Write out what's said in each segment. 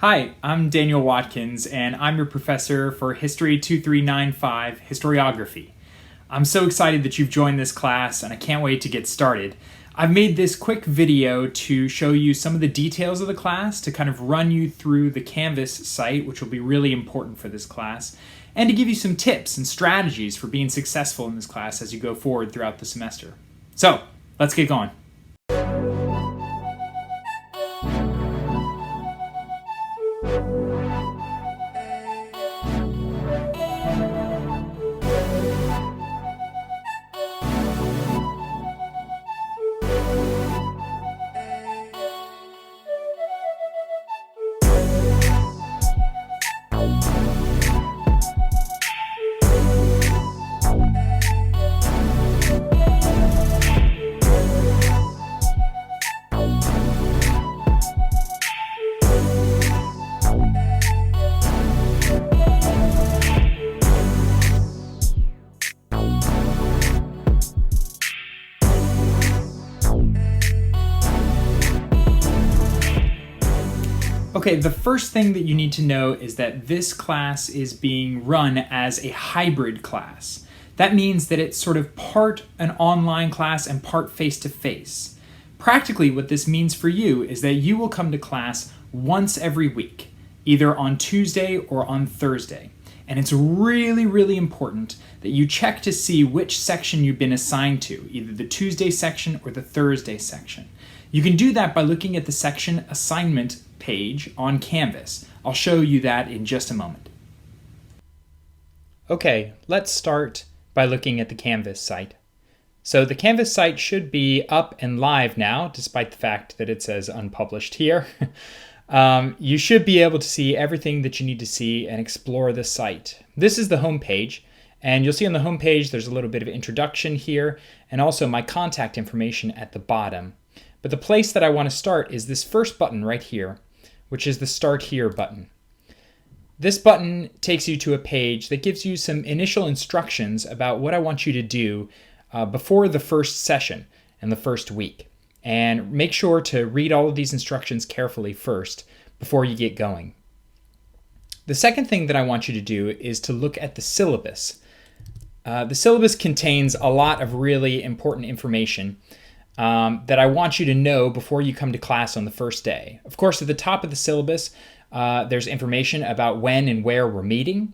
Hi, I'm Daniel Watkins, and I'm your professor for History 2395 Historiography. I'm so excited that you've joined this class, and I can't wait to get started. I've made this quick video to show you some of the details of the class, to kind of run you through the Canvas site, which will be really important for this class, and to give you some tips and strategies for being successful in this class as you go forward throughout the semester. So, let's get going. Okay, the first thing that you need to know is that this class is being run as a hybrid class. That means that it's sort of part an online class and part face-to-face. Practically, what this means for you is that you will come to class once every week, either on Tuesday or on Thursday. And it's really, really important that you check to see which section you've been assigned to, either the Tuesday section or the Thursday section. You can do that by looking at the section assignment page on Canvas. I'll show you that in just a moment. Okay, let's start by looking at the Canvas site. So the Canvas site should be up and live now, despite the fact that it says unpublished here. You should be able to see everything that you need to see and explore the site. This is the home page, and you'll see on the home page there's a little bit of introduction here, and also my contact information at the bottom. But the place that I want to start is this first button right here, which is the Start Here button. This button takes you to a page that gives you some initial instructions about what I want you to do before the first session and the first week. And make sure to read all of these instructions carefully first before you get going. The second thing that I want you to do is to look at the syllabus. The syllabus contains a lot of really important information that I want you to know before you come to class on the first day. Of course, at the top of the syllabus, there's information about when and where we're meeting,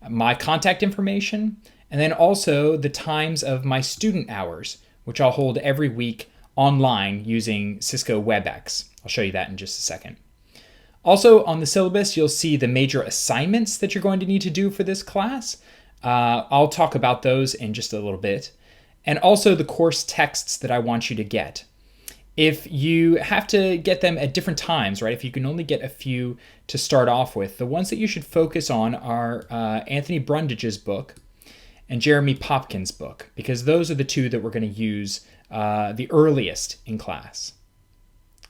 my contact information, and then also the times of my student hours, which I'll hold every week online using Cisco WebEx. I'll show you that in just a second. Also on the syllabus, you'll see the major assignments that you're going to need to do for this class. I'll talk about those in just a little bit. And also the course texts that I want you to get. If you have to get them at different times, right, if you can only get a few to start off with, the ones that you should focus on are Anthony Brundage's book and Jeremy Popkin's book, because those are the two that we're going to use the earliest in class.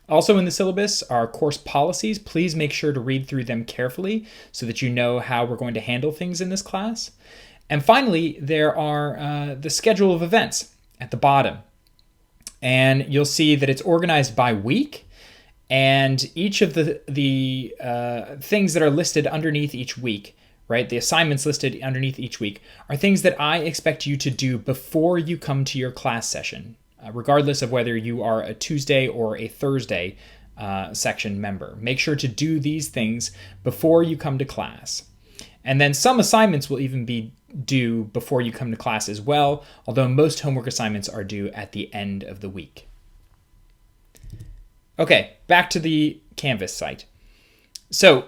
Also in the syllabus are course policies. Please make sure to read through them carefully so that you know how we're going to handle things in this class. And finally, there are the schedule of events at the bottom. And you'll see that it's organized by week. And each of the things that are listed underneath each week, right, the assignments listed underneath each week, are things that I expect you to do before you come to your class session, regardless of whether you are a Tuesday or a Thursday section member. Make sure to do these things before you come to class. And then some assignments will even be due before you come to class as well, although most homework assignments are due at the end of the week. Okay, back to the Canvas site. So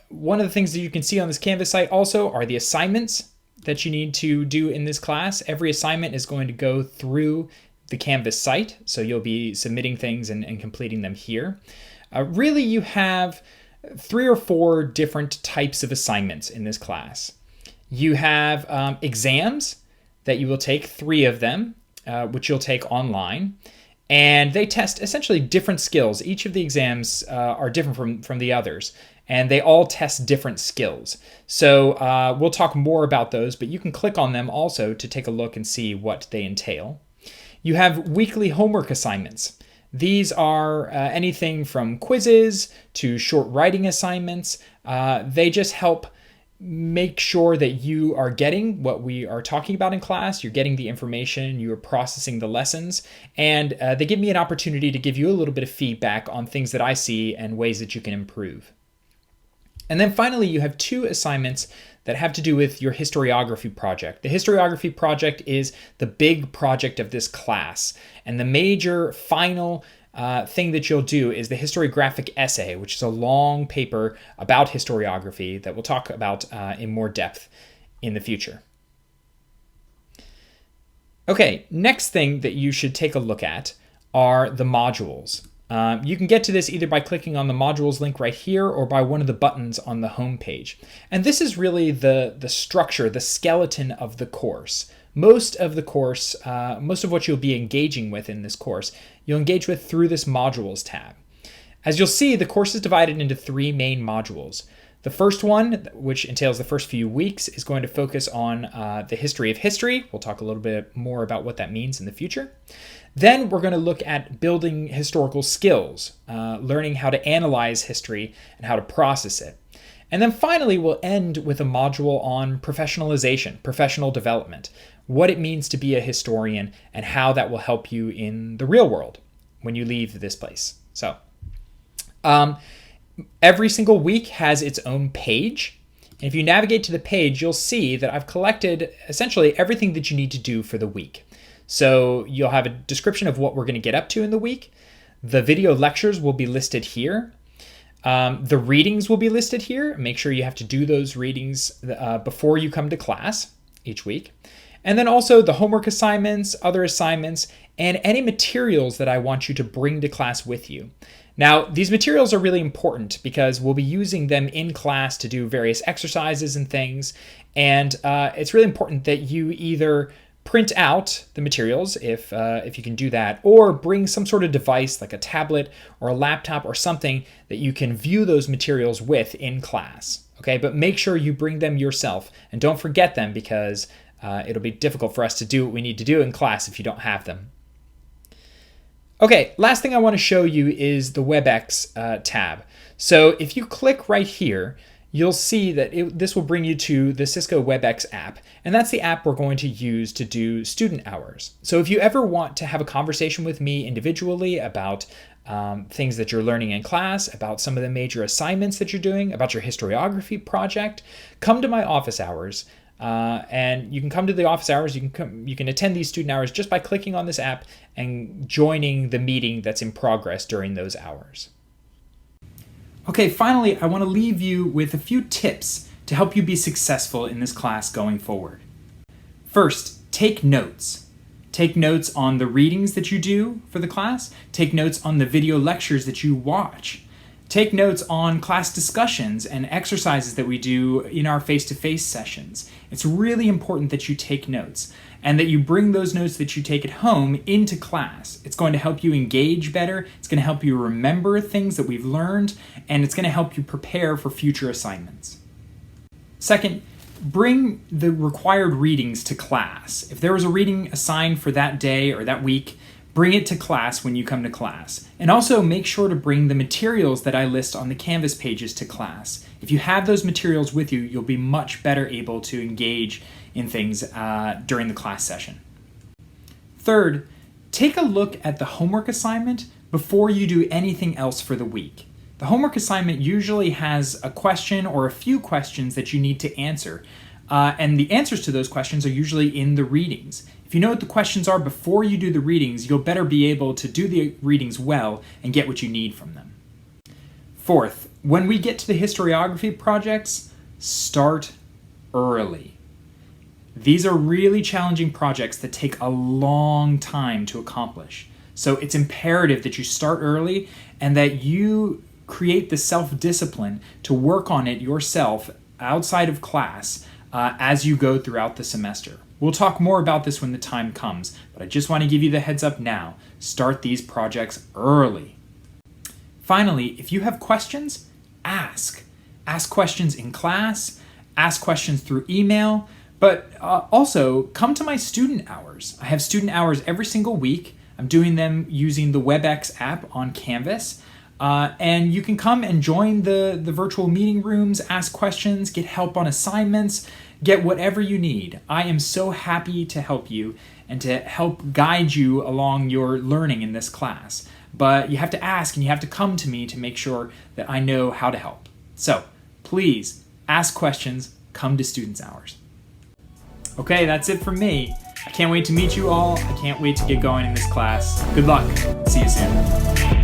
one of the things that you can see on this Canvas site also are the assignments that you need to do in this class. Every assignment is going to go through the Canvas site, so you'll be submitting things and completing them here. Really, you have 3 or 4 different types of assignments in this class. You have exams that you will take, 3 of them, which you'll take online. And they test essentially different skills. Each of the exams are different from the others, and they all test different skills. So we'll talk more about those, but you can click on them also to take a look and see what they entail. You have weekly homework assignments. These are anything from quizzes to short writing assignments. They just help make sure that you are getting what we are talking about in class, you're getting the information, you're processing the lessons, and they give me an opportunity to give you a little bit of feedback on things that I see and ways that you can improve. And then finally, you have 2 assignments that have to do with your historiography project. The historiography project is the big project of this class, and the major final thing that you'll do is the historiographic essay, which is a long paper about historiography that we'll talk about in more depth in the future. Okay, next thing that you should take a look at are the modules. You can get to this either by clicking on the modules link right here or by one of the buttons on the home page. And this is really the structure, the skeleton of the course. Most of the course, most of what you'll be engaging with in this course, you'll engage with through this modules tab. As you'll see, the course is divided into 3 main modules. The first one, which entails the first few weeks, is going to focus on the history of history. We'll talk a little bit more about what that means in the future. Then we're going to look at building historical skills, learning how to analyze history and how to process it. And then finally, we'll end with a module on professionalization, professional development, what it means to be a historian and how that will help you in the real world when you leave this place. So every single week has its own page. And if you navigate to the page, you'll see that I've collected essentially everything that you need to do for the week. So you'll have a description of what we're going to get up to in the week. The video lectures will be listed here. The readings will be listed here. Make sure you have to do those readings before you come to class each week. And then also the homework assignments, other assignments, and any materials that I want you to bring to class with you. Now, these materials are really important because we'll be using them in class to do various exercises and things. And it's really important that you either print out the materials if you can do that, or bring some sort of device like a tablet or a laptop or something that you can view those materials with in class. Okay, but make sure you bring them yourself and don't forget them because it'll be difficult for us to do what we need to do in class if you don't have them. Okay, last thing I want to show you is the WebEx tab. So if you click right here, you'll see that this will bring you to the Cisco WebEx app, and that's the app we're going to use to do student hours. So if you ever want to have a conversation with me individually about things that you're learning in class, about some of the major assignments that you're doing, about your historiography project, come to my office hours. And you can come to the office hours, you can attend these student hours just by clicking on this app and joining the meeting that's in progress during those hours. Okay, finally, I want to leave you with a few tips to help you be successful in this class going forward. First, take notes. Take notes on the readings that you do for the class. Take notes on the video lectures that you watch. Take notes on class discussions and exercises that we do in our face-to-face sessions. It's really important that you take notes and that you bring those notes that you take at home into class. It's going to help you engage better, it's going to help you remember things that we've learned, and it's going to help you prepare for future assignments. Second, bring the required readings to class. If there was a reading assigned for that day or that week, bring it to class when you come to class. And also make sure to bring the materials that I list on the Canvas pages to class. If you have those materials with you, you'll be much better able to engage in things during the class session. Third, take a look at the homework assignment before you do anything else for the week. The homework assignment usually has a question or a few questions that you need to answer. And the answers to those questions are usually in the readings. If you know what the questions are before you do the readings, you'll better be able to do the readings well and get what you need from them. Fourth, when we get to the historiography projects, start early. These are really challenging projects that take a long time to accomplish. So it's imperative that you start early and that you create the self-discipline to work on it yourself outside of class as you go throughout the semester. We'll talk more about this when the time comes, but I just want to give you the heads up now. Start these projects early. Finally, if you have questions, ask. Ask questions in class, ask questions through email, but also come to my student hours. I have student hours every single week. I'm doing them using the WebEx app on Canvas. And you can come and join the virtual meeting rooms, ask questions, get help on assignments, get whatever you need. I am so happy to help you and to help guide you along your learning in this class. But you have to ask and you have to come to me to make sure that I know how to help. So please ask questions, come to Students Hours. Okay, that's it from me. I can't wait to meet you all. I can't wait to get going in this class. Good luck. See you soon.